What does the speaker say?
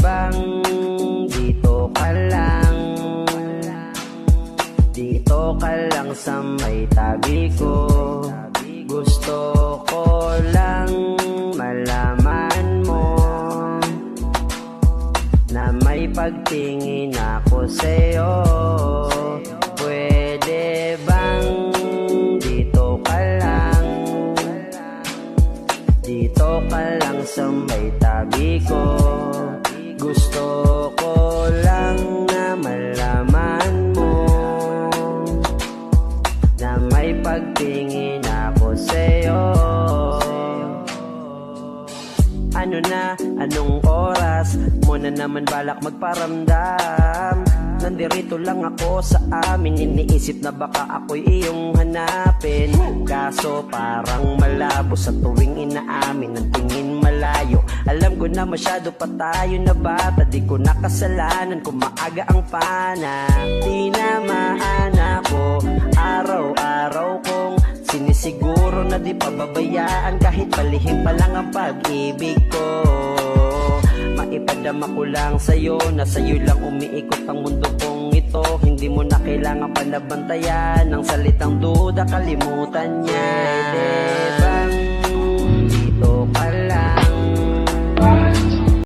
bang dito ka lang? Dito ka lang sa may tabi ko. Gusto ko lang malaman mo na may pagtingin ako sa'yo. Pwede bang dito ka lang? Dito ka lang sa may tabi ko. Gusto ko lang na malaman mo na may pagtingin ako sa'yo. Ano na, anong oras mo na naman balak magparamdam? Nandirito lang ako sa amin, iniisip na baka ako'y iyong hanapin. Kaso parang malabo sa tuwing inaamin, ang tingin malayo. Alam ko na masyado pa tayo na bata, di ko nakasalanan kung maaga ang panah. Tinamaan ako, araw-araw kong sinisiguro na di pababayaan, kahit palihim pa lang ang pag-ibig ko. Maipadama ko lang sa'yo na sa'yo lang umiikot ang mundo kong ito. Hindi mo na kailangan panabantayan ng salitang duda, kalimutan niya. Pwede bang